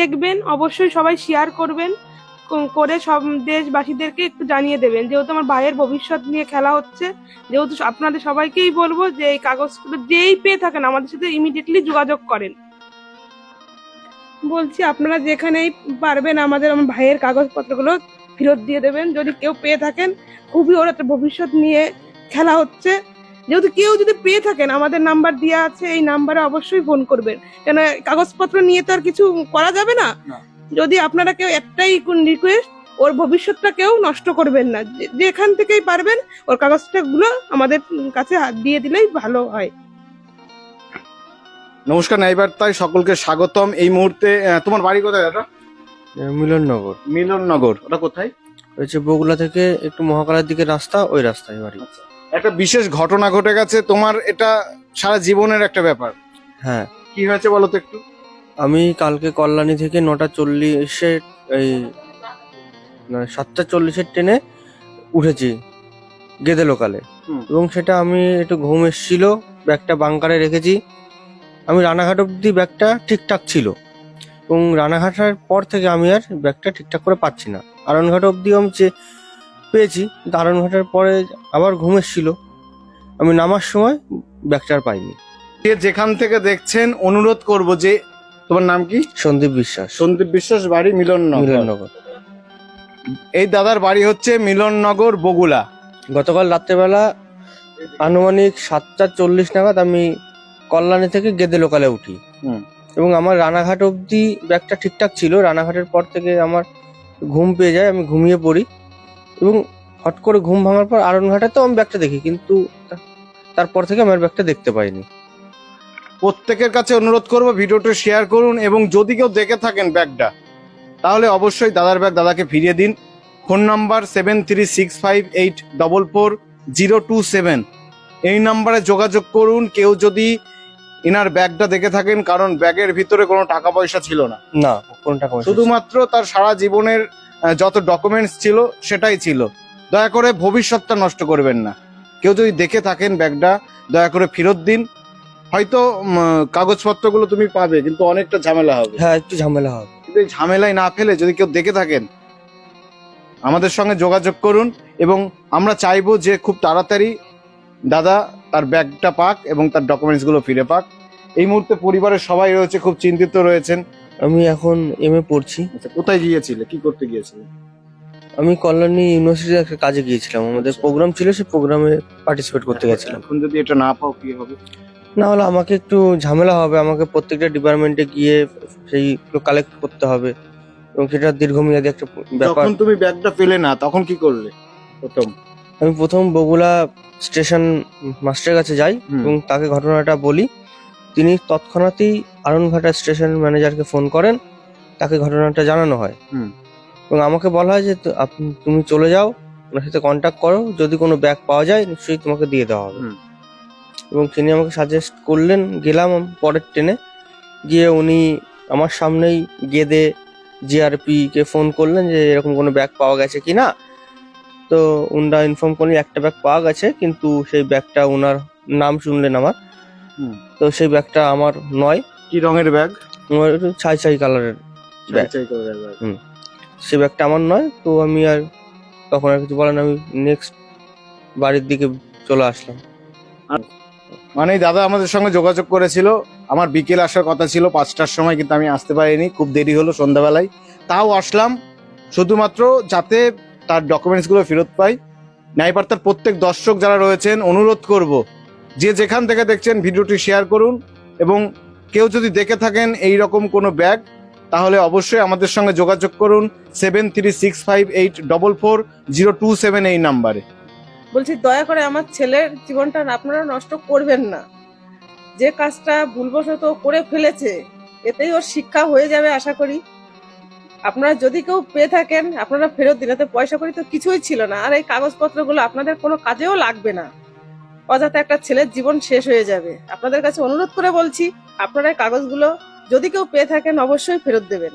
দেখবেন, অবশ্যই সবাই শেয়ার করবেন, করে সব দেশবাসীদেরকে একটু জানিয়ে দেবেন, যেহেতু আমার ভাইয়ের ভবিষ্যৎ নিয়ে খেলা হচ্ছে। যেহেতু আপনাদের সবাইকেই বলবো যে এই কাগজগুলো যেই পেয়ে থাকেন আমাদের সাথে ইমিডিয়েটলি যোগাযোগ করেন। বলছি আপনারা যেখানেই পারবেন আমার ভাইয়ের কাগজপত্রগুলো ফেরত দিয়ে দেবেন যদি কেউ পেয়ে থাকেন। খুবই ওর একটা ভবিষ্যৎ নিয়ে খেলা হচ্ছে। যেহেতু কেউ যদি পেয়ে থাকেন আমাদের নাম্বার দেওয়া আছে, এই নাম্বারে অবশ্যই ফোন করবেন, কেন কাগজপত্র নিয়ে তো আর কিছু করা যাবে না। যদি আপনারা কেউ একটাই রিকোয়েস্ট, ওর ভবিষ্যৎটা কেউ নষ্ট করবেন না, যেখান থেকেই পারবেন ওর কাগজটা গুলো আমাদের কাছে হাত দিয়ে দিলেই ভালো হয়। নমস্কার, ন্যায়বার্তায় সকলকে স্বাগতম। এই মুহূর্তে তোমার বাড়ি কোথায় দাদা? মিলননগর। মিলননগর, ওটা কোথায়? হচ্ছে বগুড়া থেকে একটু মহাকালের দিকে রাস্তা, ওই রাস্তায় বাড়ি। একটা বিশেষ ঘটনা ঘটে গেছে তোমার, এটা সারা জীবনের একটা ব্যাপার। হ্যাঁ, কি হয়েছে বলো তো একটু। আমি কালকে কল্যাণী থেকে 9:40 এই 7:40 ট্রেনে উঠেছি গেদে লোকালে। এবং সেটা আমি একটু ঘুম এসেছিল, ব্যাগটা বাংকারে রেখেছি। আমি রানাঘাট অব্দি ব্যাগটা ঠিকঠাক ছিল, এবং রানাঘাটের পর থেকে আমি আর ব্যাগটা ঠিকঠাক করে পাচ্ছি না। আরনঘাট অব্দিও আমি পেয়েছি, কিন্তু আরনঘাটের পরে আবার ঘুম এসেছিল, আমি নামার সময় ব্যাগটা আর পাইনি। যেখান থেকে দেখছেন অনুরোধ করব যে, তোমার নাম কি? সন্দীপ বিশ্বাস। সন্দীপ বিশ্বাস, বাড়ি মিলননগর। এই দাদার বাড়ি হচ্ছে মিলননগর, বগুড়া। গতকাল রাত্রেবেলা আনুমানিক 7:40 নাগাদ আমি কল্যাণী থেকে গেদে লোকালে উঠি, এবং আমার রানাঘাট অব্দি ব্যাগটা ঠিকঠাক ছিল। রানাঘাটের পর থেকে আমার ঘুম পেয়ে যায়, আমি ঘুমিয়ে পড়ি, এবং হট করে ঘুম ভাঙার পর আরনঘাটে তো আমি ব্যাগটা দেখি, কিন্তু তারপর থেকে আমার ব্যাগটা দেখতে পাইনি। প্রত্যেকের কাছে অনুরোধ করব ভিডিওটা শেয়ার করুন, এবং যদি কেউ দেখে থাকেন ব্যাগটা, তাহলে অবশ্যই দাদার ব্যাগ দাদাকে ফিরিয়ে দিন। ফোন নাম্বার 7365844027, এই নাম্বারে যোগাযোগ করুন কেউ যদি ইনার ব্যাগটা দেখে থাকেন, কারণ ব্যাগের ভিতরে কোনো টাকা পয়সা ছিল না, না কোনো টাকা পয়সা, শুধুমাত্র তার সারা জীবনের যত ডকুমেন্টস ছিল সেটাই ছিল। দয়া করে ভবিষ্যৎটা নষ্ট করবেন না। কেউ যদি দেখে থাকেন ব্যাগটা, দয়া করে ফেরত দিন। হয়তো কাগজপত্রগুলো তুমি পাবে, কিন্তু অনেকটা ঝামেলা হবে। হ্যাঁ, একটু ঝামেলা হবে। কিন্তু এই ঝামেলায় না ফেলে যদি কেউ দেখে থাকেন আমাদের সঙ্গে যোগাযোগ করুন, এবং আমরা চাইবো যে খুব তাড়াতাড়ি দাদা তার ব্যাগটা পাক এবং তার ডকুমেন্টস গুলো ফিরে পাক। এই মুহূর্তে পরিবারের সবাই রয়েছে, খুব চিন্তিত রয়েছেন। আমি এখন এমএ পড়ছি। আচ্ছা, কোথায় গিয়েছিলে, কি করতে গিয়েছিলে? আমি কল্যাণী ইউনিভার্সিটিতে একটা কাজে গিয়েছিলাম, আমাদের প্রোগ্রাম ছিল, সেই প্রোগ্রামে পার্টিসিপেট করতে গেছিলাম। এখন যদি এটা না পাও কি হবে? না হলে আমাকে একটু ঝামেলা হবে, আমাকে প্রত্যেকটা ডিপার্টমেন্টে গিয়ে সেইগুলো কালেক্ট করতে হবে, এবং সেটা দীর্ঘমেয়াদী একটা ব্যাপার। যখন তুমি ব্যাগটা পেলে না তখন কি করলে? আমি প্রথম বগুড়া স্টেশন মাস্টারের কাছে যাই, এবং তাকে ঘটনাটা বলি। তিনি তৎক্ষণাৎই আরনঘাটা স্টেশন ম্যানেজারকে ফোন করেন, তাকে ঘটনাটা জানানো হয়, এবং আমাকে বলা হয় যে তুমি চলে যাও, ওনার সাথে কন্ট্যাক্ট করো, যদি কোনো ব্যাগ পাওয়া যায় নিশ্চয়ই তোমাকে দিয়ে দেওয়া হবে। এবং তিনি আমাকে সাজেস্ট করলেন। গেলাম পরের ট্রেনে, গিয়ে উনি আমার সামনেই গেদে জিআরপি কে ফোন করলেন যে এরকম কোনো ব্যাগ পাওয়া গেছে কিনা। তো উনারা ইনফর্ম করলেন একটা ব্যাগ পাওয়া গেছে, কিন্তু সেই ব্যাগটা ওনার নাম শুনলেন আমার, তো সেই ব্যাগটা আমার নয়। কি রঙের ব্যাগ? আমার একটু ছাই কালারের ব্যাগ। সেই ব্যাগটা আমার নয়। তো আমি আর তখন আর কিছু বলেন, আমি নেক্সট বাড়ির দিকে চলে আসলাম। মানে দাদা আমাদের সঙ্গে যোগাযোগ করেছিল, আমার বিকেল আসার কথা ছিল 5টার সময়, কিন্তু আমি আসতে পারিনি, খুব দেরি হলো সন্ধ্যাবেলায়। তাও আসলাম শুধুমাত্র যাতে তার ডকুমেন্টস গুলো ফেরত পাই। ন্যায়বার্তার প্রত্যেক দর্শক যারা রয়েছেন অনুরোধ করব যে যেখান থেকে দেখছেন ভিডিওটি শেয়ার করুন, এবং কেউ যদি দেখে থাকেন এই রকম কোনো ব্যাগ, তাহলে অবশ্যই আমাদের সঙ্গে যোগাযোগ করুন 7365844027 এই নাম্বারে। বলছি দয়া করে আমার ছেলের জীবনটা আপনারা নষ্ট করবেন না। যে কাজটা ভুলবশত করে ফেলেছে এতেই ওর শিক্ষা হয়ে যাবে আশা করি। আপনারা যদি কেউ পেয়ে থাকেন আপনারা ফেরত দিন, এতে পয়সা করি তো কিছুই ছিল না, আর এই কাগজপত্রগুলো আপনাদের কোনো কাজেও লাগবে না। অযথা একটা ছেলের জীবন শেষ হয়ে যাবে। আপনাদের কাছে অনুরোধ করে বলছি আপনারা এই কাগজগুলো যদি কেউ পেয়ে থাকেন অবশ্যই ফেরত দেবেন।